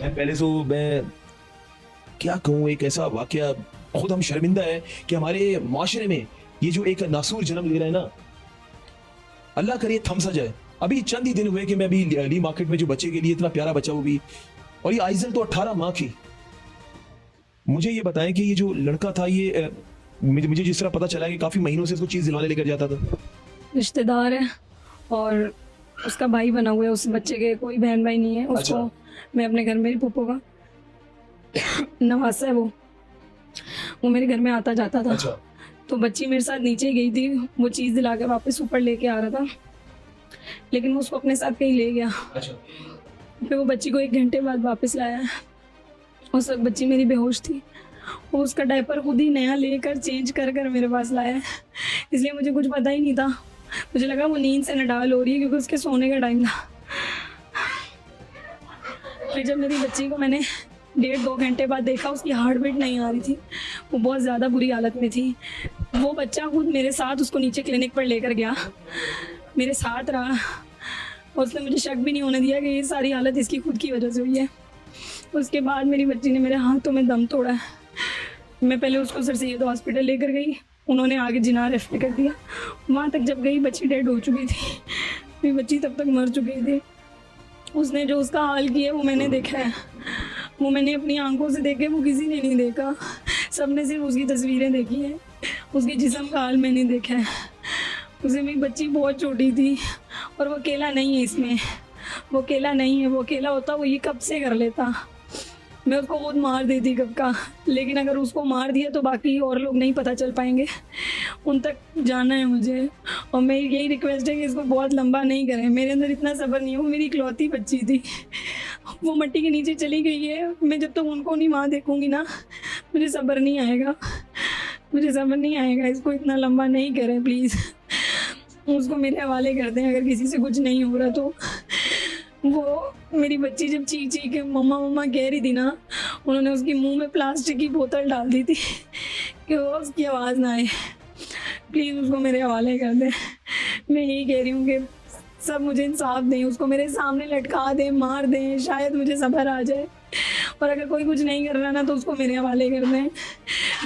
मैं क्या कहूँ, एक ऐसा वाकया, खुद हम शर्मिंदा है कि हमारे माशरे में ये जो एक नासूर जन्म ले रहा है ना, अल्लाह करे थम सा जाए। अभी चंद ही दिन हुए कि मैं अभी ली मार्केट में जो बच्चे के लिए, इतना प्यारा बच्चा वो भी, और ये आइजल तो 18 माह की। मुझे ये बताएं कि ये जो लड़का था, ये मुझे जिस तरह पता चला कि काफी महीनों से इसको चीज दिलवाने लेकर जाता था। रिश्तेदार है और उसका भाई बना हुआ है उस बच्चे के, कोई बहन भाई नहीं है उसको। अच्छा। मैं अपने घर, मेरी पुप्पो का नवासा है वो मेरे घर में आता जाता था। अच्छा। तो बच्ची मेरे साथ नीचे ही गई थी, वो चीज़ दिला के वापस ऊपर लेके आ रहा था, लेकिन वो उसको अपने साथ कहीं ले गया। अच्छा। फिर वो बच्ची को 1 घंटे बाद वापस लाया। उस वक्त बच्ची मेरी बेहोश थी। वो उसका डायपर खुद ही नया लेकर चेंज कर कर मेरे पास लाया, इसलिए मुझे कुछ पता ही नहीं था। मुझे लगा वो नींद से नडाल हो रही है क्योंकि उसके सोने का टाइम था। फिर जब मेरी बच्ची को मैंने 1.5-2 घंटे बाद देखा, उसकी हार्ट बीट नहीं आ रही थी, वो बहुत ज़्यादा बुरी हालत में थी। वो बच्चा खुद मेरे साथ उसको नीचे क्लिनिक पर लेकर गया, मेरे साथ रहा, और उसने मुझे शक भी नहीं होने दिया कि ये सारी हालत इसकी खुद की वजह से हुई है। उसके बाद मेरी बच्ची ने मेरे हाथों में दम तोड़ा है। मैं पहले उसको सर सैयद हॉस्पिटल लेकर गई, उन्होंने आगे जिना रेफर कर दिया। वहाँ तक जब गई, बच्ची डेड हो चुकी थी, मेरी बच्ची तब तक मर चुकी थी। उसने जो उसका हाल किया वो मैंने देखा है, वो मैंने अपनी आंखों से देखे, वो किसी ने नहीं देखा। सबने सिर्फ उसकी तस्वीरें देखी हैं, उसके जिस्म का हाल मैंने देखा है। उसे मेरी बच्ची बहुत छोटी थी, और वो अकेला नहीं है इसमें, वो अकेला नहीं है। वो अकेला होता वो ये कब से कर लेता, मैं उसको खुद मार देती कब का। लेकिन अगर उसको मार दिया तो बाकी और लोग नहीं पता चल पाएंगे, उन तक जाना है मुझे। और मेरी यही रिक्वेस्ट है कि इसको बहुत लंबा नहीं करें, मेरे अंदर इतना सब्र नहीं है। वो मेरी इकलौती बच्ची थी, वो मिट्टी के नीचे चली गई है। मैं जब तक उनको नहीं वहाँ देखूँगी ना, मुझे सब्र नहीं आएगा, मुझे सब्र नहीं आएगा। इसको इतना लंबा नहीं करें प्लीज़, उसको मेरे हवाले कर दें अगर किसी से कुछ नहीं हो रहा तो। वो मेरी बच्ची जब चीख चीख के मम्मा मम्मा कह रही थी ना, उन्होंने उसके मुंह में प्लास्टिक की बोतल डाल दी थी कि वो उसकी आवाज़ ना आए। प्लीज़ उसको मेरे हवाले कर दें। मैं यही कह रही हूँ कि सब मुझे इंसाफ दें, उसको मेरे सामने लटका दें, मार दें, शायद मुझे सब्र आ जाए। और अगर कोई कुछ नहीं कर रहा ना तो उसको मेरे हवाले कर दें,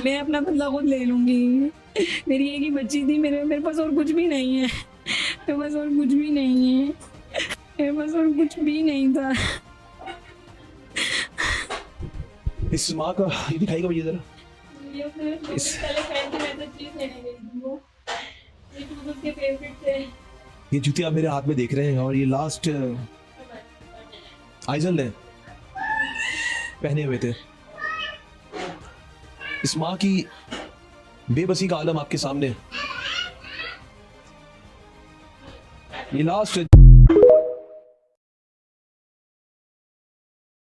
मैं अपना बदला खुद ले लूँगी। मेरी एक ही बच्ची थी, मेरे पास और कुछ भी नहीं है, मेरे पास और कुछ भी नहीं है, मेरे पास और कुछ भी नहीं था। इस माँ का ये दिखाएगा भैया जरा। ये जूते आप मेरे हाथ में देख रहे हैं, और ये लास्ट आइजल ने पहने हुए थे। इस माँ की बेबसी का आलम आपके सामने, ये लास्ट